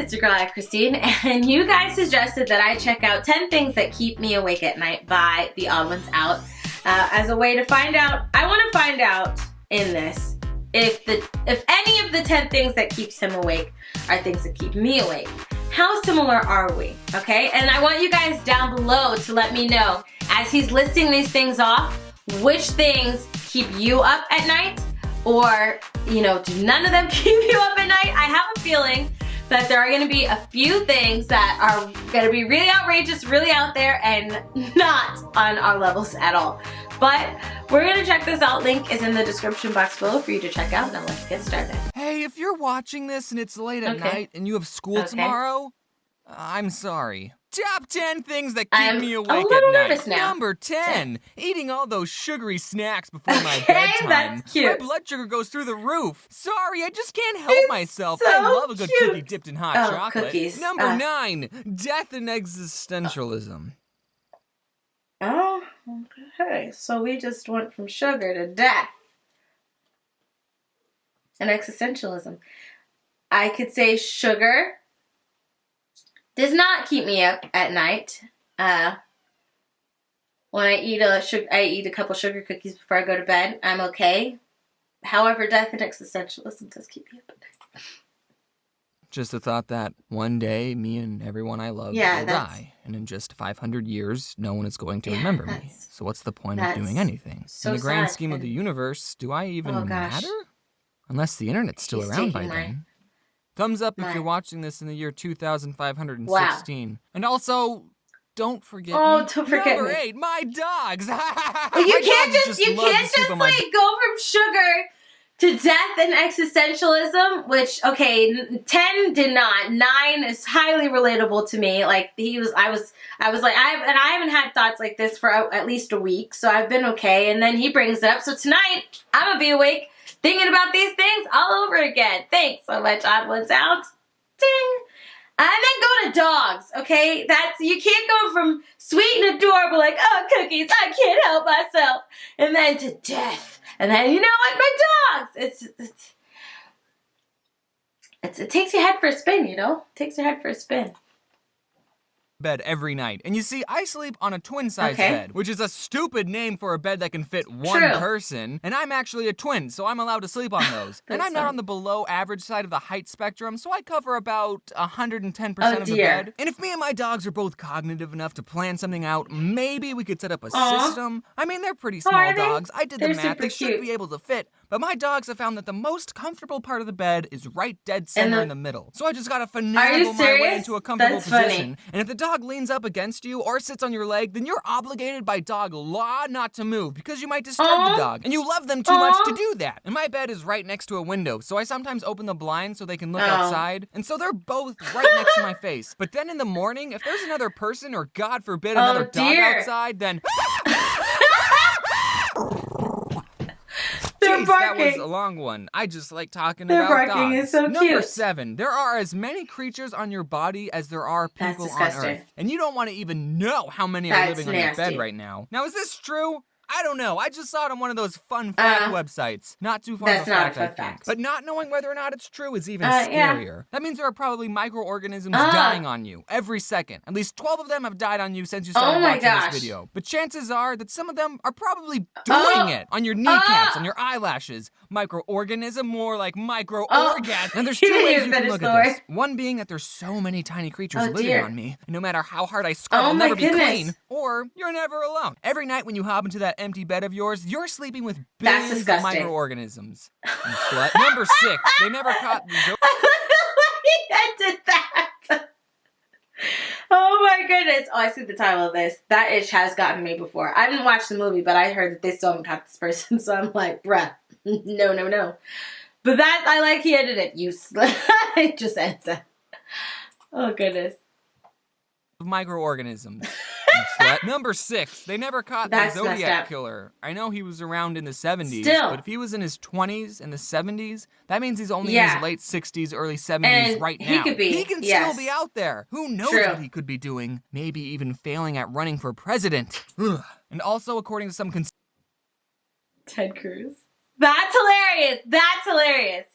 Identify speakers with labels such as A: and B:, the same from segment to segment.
A: it's your girl AyChristene, and you guys suggested that I check out 10 things that keep me awake at night by The Odd Ones Out as a way to find out. I want to find out in this if any of the 10 things that keeps him awake are things that keep me awake. How similar are we? Okay, and I want you guys down below to let me know as he's listing these things off, which things keep you up at night, or do none of them keep you up at night? I have a feeling that there are going to be a few things that are going to be really outrageous, really out there, and not on our levels at all. But we're going to check this out. Link is in the description box below for you to check out. Now let's get started.
B: Hey, if you're watching this and it's late at night and you have school tomorrow, I'm sorry. Top 10 things that keep me awake at night. Number 10, eating all those sugary snacks before my bedtime.
A: That's cute.
B: My blood sugar goes through the roof. Sorry, I just can't help myself. I love a good cookie dipped in hot chocolate.
A: Cookies.
B: Number 9, death and existentialism.
A: Oh, okay. So we just went from sugar to death. And existentialism. I could say sugar does not keep me up at night. When I eat a couple sugar cookies before I go to bed, I'm okay. However, death and existentialism does keep me up at night.
B: Just the thought that one day, me and everyone I love will die. And in just 500 years, no one is going to remember me. So what's the point of doing anything? In the grand scheme of the universe, do I even matter? Unless the internet's still around by then. Thumbs up if you're watching this in the year 2516. Wow. And also, don't forget me.
A: Don't forget
B: Number
A: me.
B: 8, my dogs.
A: Well, you can't just like go from sugar to death and existentialism, which, okay, 10 did not. 9 is highly relatable to me. Like, I haven't had thoughts like this for at least a week, so I've been okay. And then he brings it up. So tonight, I'm gonna be awake thinking about these things all over again. Thanks so much, Odd Ones Out. Ding. And then go to dogs, okay? You can't go from sweet and adorable, like, oh, cookies, I can't help myself, and then to death. And then, my dogs. It takes your head for a spin, It takes your head for a spin.
B: Bed every night. And you see, I sleep on a twin-size bed, which is a stupid name for a bed that can fit one person. And I'm actually a twin, so I'm allowed to sleep on those. And I'm not on the below average side of the height spectrum, so I cover about 110% of the bed. And if me and my dogs are both cognitive enough to plan something out, maybe we could set up a system. I mean, they're pretty small dogs. I did the math. They should be able to fit. But my dogs have found that the most comfortable part of the bed is right dead center in the middle. So I just gotta finagle my way into a comfortable position. And if the dog leans up against you or sits on your leg, then you're obligated by dog law not to move because you might disturb the dog. And you love them too much to do that. And my bed is right next to a window, so I sometimes open the blinds so they can look outside. And so they're both right next to my face. But then in the morning, if there's another person or God forbid another dog outside, then... Jeez, that was a long one. I just like talking about dogs.
A: Their barking is so cute.
B: Number 7, there are as many creatures on your body as there are people on Earth. And you don't want to even know how many are living on your bed right now. Now, is this true? I don't know. I just saw it on one of those fun fact websites. Not too fun of a fact, I think. But not knowing whether or not it's true is even scarier. That means there are probably microorganisms dying on you every second. At least 12 of them have died on you since you started watching this video. But chances are that some of them are probably doing it on your kneecaps, on your eyelashes. Microorganism, more like micro-orgasm. And there's 2 ways you can look at this. One being that there's so many tiny creatures living on me. And no matter how hard I scrub, I'll never be clean. Or you're never alone. Every night when you hop into that empty bed of yours, you're sleeping with billions of microorganisms. You slut. Number 6, they never caught these.
A: I did that. Oh my goodness. Oh, I see the title of this. That itch has gotten me before. I didn't watch the movie, but I heard that they still haven't caught this person, so I'm like, bruh, no. But that, I like he ended it. You slut. It just ends it. Oh goodness.
B: Microorganisms. Number 6, they never caught the Zodiac Killer. I know he was around in the 70s, but if he was in his 20s and the 70s, that means he's only in his late 60s, early 70s right now. He can still be out there. Who knows what he could be doing? Maybe even failing at running for president. And also, according to some
A: Ted Cruz. That's hilarious.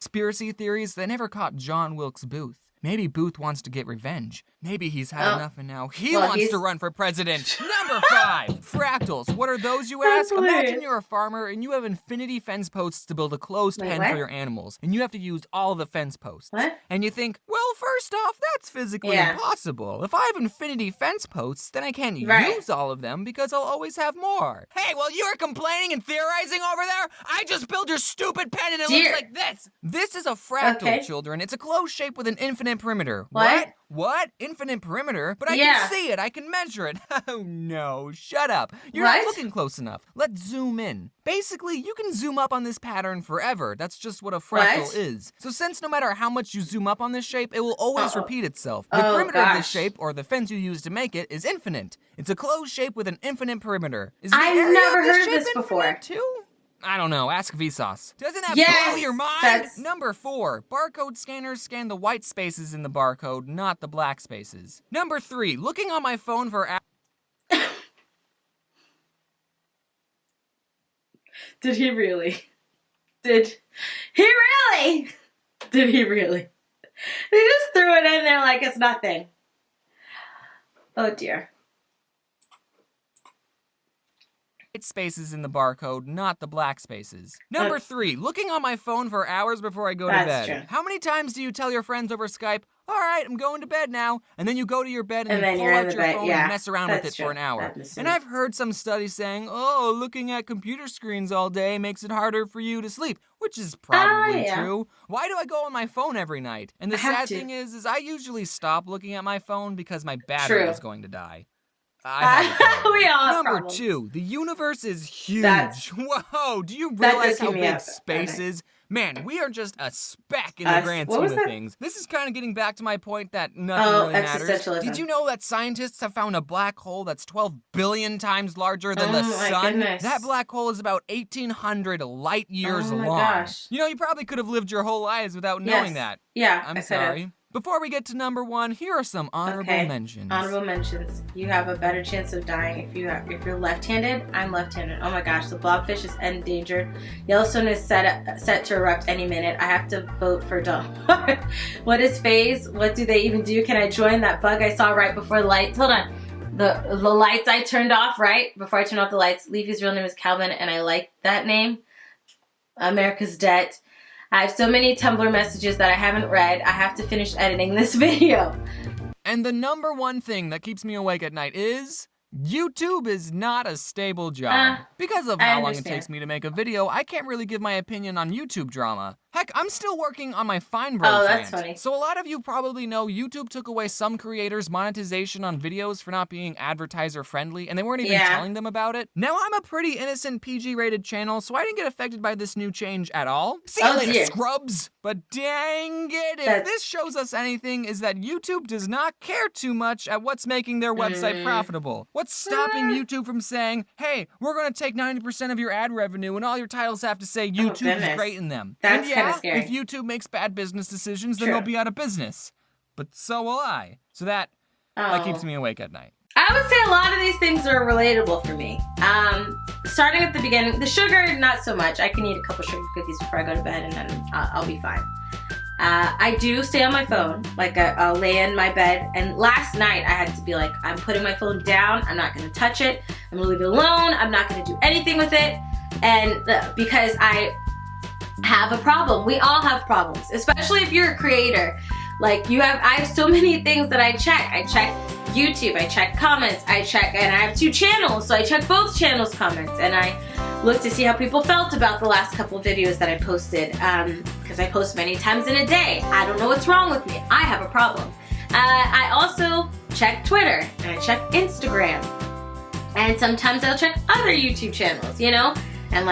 A: Conspiracy
B: theories, they never caught John Wilkes Booth. Maybe Booth wants to get revenge. Maybe he's had enough and now he wants to run for president. Number 5, fractals. What are those, you ask? Imagine you're a farmer and you have infinity fence posts to build a closed pen for your animals, and you have to use all the fence posts.
A: What?
B: And you think, well, first off, that's physically impossible. If I have infinity fence posts, then I can't use all of them because I'll always have more. Hey, while you're complaining and theorizing over there, I just built your stupid pen and it looks like this. This is a fractal, children. It's a closed shape with an infinite perimeter. What? Infinite perimeter? But I can see it. I can measure it. Oh, no. Shut up. You're not looking close enough. Let's zoom in. Basically, you can zoom up on this pattern forever. That's just what a fractal is. So since no matter how much you zoom up on this shape, it will always repeat itself. The perimeter of this shape, or the fence you use to make it, is infinite. It's a closed shape with an infinite perimeter.
A: I've never heard of this before.
B: Too? I don't know. Ask Vsauce. Doesn't that blow your mind? Number 4. Barcode scanners scan the white spaces in the barcode, not the black spaces. Number 3. Looking on my phone for
A: Did he really? Did he really? Did he really? They just threw it in there like it's nothing. Oh dear.
B: Spaces in the barcode, not the black spaces. Number 3, looking on my phone for hours before I go to bed. True. How many times do you tell your friends over Skype, all right, I'm going to bed now, and then you go to your bed and you pull out your phone and mess around with it for an hour? And I've heard some studies saying, oh, looking at computer screens all day makes it harder for you to sleep, which is probably true. Why do I go on my phone every night? And the sad thing is I usually stop looking at my phone because my battery is going to die.
A: We all have
B: Number
A: problems.
B: 2, the universe is huge. Whoa, do you realize how big space is? Man, we are just a speck in the grand scheme of things. This is kind of getting back to my point that nothing really matters. Did you know that scientists have found a black hole that's 12 billion times larger than the sun?
A: Goodness.
B: That black hole is about 1,800 light years long.
A: Gosh.
B: You know, you probably could have lived your whole lives without knowing that.
A: Yeah,
B: I'm sorry. Before we get to number 1, here are some honorable mentions.
A: Honorable mentions. You have a better chance of dying if you're left-handed. I'm left-handed. Oh my gosh, the blobfish is endangered. Yellowstone is set to erupt any minute. I have to vote for Don. What is phase? What do they even do? Can I join that bug I saw right before the lights? Hold on. The lights I turned off right before I turned off the lights. Leafy's real name is Calvin, and I like that name. America's Debt. I have so many Tumblr messages that I haven't read. I have to finish editing this video.
B: And the number 1 thing that keeps me awake at night is YouTube is not a stable job. Because of how long it takes me to make a video, I can't really give my opinion on YouTube drama. Heck, I'm still working on my Fine Bros rant.
A: Funny.
B: So a lot of you probably know YouTube took away some creators' monetization on videos for not being advertiser friendly, and they weren't even telling them about it. Now I'm a pretty innocent PG-rated channel, so I didn't get affected by this new change at all. See you later, scrubs! But dang it, if this shows us anything, is that YouTube does not care too much at what's making their website profitable. What's stopping YouTube from saying, hey, we're gonna take 90% of your ad revenue and all your titles have to say YouTube is great in them.
A: That's kind of scary.
B: If YouTube makes bad business decisions, then they'll be out of business. But so will I. So that keeps me awake at night.
A: I would say a lot of these things are relatable for me. Starting at the beginning, the sugar, not so much. I can eat a couple sugar cookies before I go to bed and then I'll be fine. I do stay on my phone. Like I'll lay in my bed, and last night I had to be like, I'm putting my phone down. I'm not gonna touch it. I'm gonna leave it alone. I'm not gonna do anything with it. And because I have a problem. We all have problems, especially if you're a creator. Like I have so many things that I check. I check YouTube, I check comments, and I have 2 channels, so I check both channels' comments, and I look to see how people felt about the last couple videos that I posted, because I post many times in a day. I don't know what's wrong with me. I have a problem. I also check Twitter, and I check Instagram, and sometimes I'll check other YouTube channels, you know, and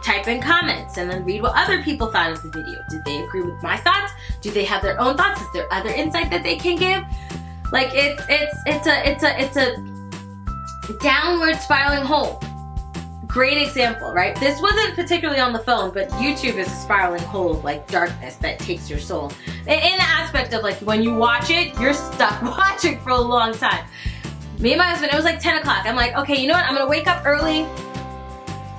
A: type in comments and then read what other people thought of the video. Did they agree with my thoughts? Do they have their own thoughts? Is there other insight that they can give? Like it's a downward spiraling hole. Great example, right? This wasn't particularly on the phone, but YouTube is a spiraling hole of like darkness that takes your soul. In the aspect of like when you watch it, you're stuck watching for a long time. Me and my husband, it was like 10 o'clock. I'm like, okay, you know what? I'm gonna wake up early.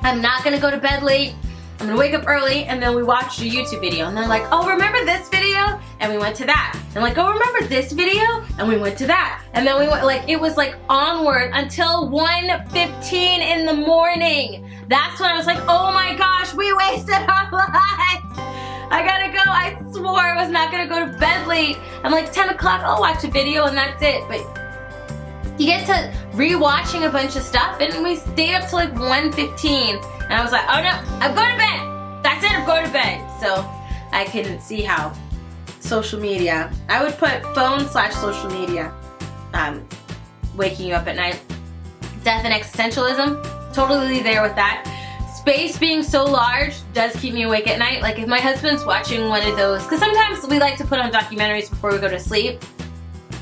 A: I'm not gonna go to bed late. I'm gonna wake up early, and then we watched a YouTube video, and they're like, oh, remember this video? And we went to that. And like, oh, remember this video? And we went to that. And then we went, like, it was like onward until 1:15 in the morning. That's when I was like, oh my gosh, we wasted our lives. I gotta go. I swore I was not gonna go to bed late. I'm like, 10 o'clock, I'll watch a video and that's it. But you get to rewatching a bunch of stuff, and we stayed up till like 1:15. And I was like, oh no, I'm going to bed. That's it, I'm going to bed. So I can see how social media, I would put phone/social media, waking you up at night. Death and existentialism, totally there with that. Space being so large does keep me awake at night. Like if my husband's watching one of those, because sometimes we like to put on documentaries before we go to sleep,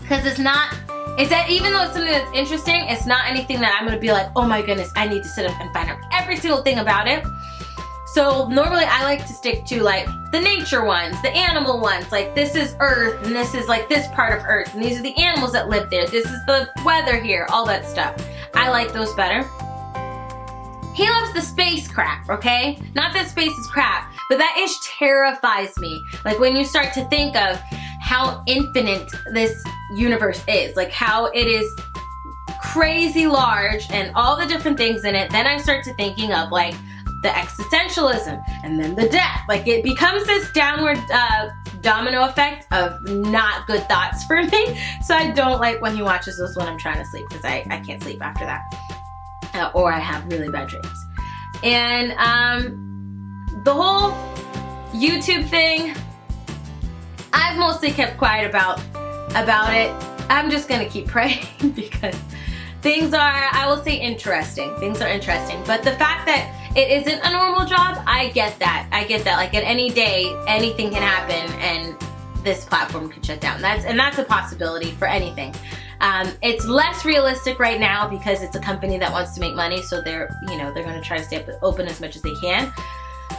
A: because it's not, even though it's something that's interesting, it's not anything that I'm gonna be like, oh my goodness, I need to sit up and find out every single thing about it. So normally I like to stick to like the nature ones, the animal ones, like this is Earth, and this is like this part of Earth, and these are the animals that live there, this is the weather here, all that stuff. I like those better. He loves the space crap, okay? Not that space is crap, but that ish terrifies me. Like when you start to think of how infinite this universe is, like how it is crazy large and all the different things in it, then I start to thinking of like the existentialism and then the death. Like it becomes this downward domino effect of not good thoughts for me. So I don't like when he watches those when I'm trying to sleep, because I can't sleep after that. Or I have really bad dreams. And the whole YouTube thing, I've mostly kept quiet about it. I'm just gonna keep praying because things are, I will say, interesting. Things are interesting. But the fact that it isn't a normal job, I get that. I get that. Like at any day, anything can happen and this platform could shut down. That's a possibility for anything. It's less realistic right now because it's a company that wants to make money, so they're going to try to stay open as much as they can.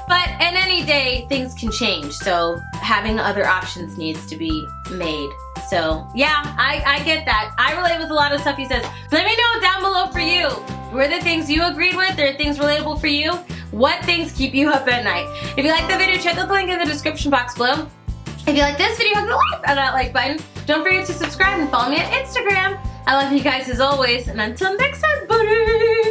A: But in any day, things can change, so having other options needs to be made. So yeah, I get that. I relate with a lot of stuff he says. Let me know down below for you. Were there things you agreed with? Are things relatable for you? What things keep you up at night? If you like the video, check out the link in the description box below. If you like this video, hit the like button. Don't forget to subscribe and follow me on Instagram. I love you guys as always, and until next time, buddy.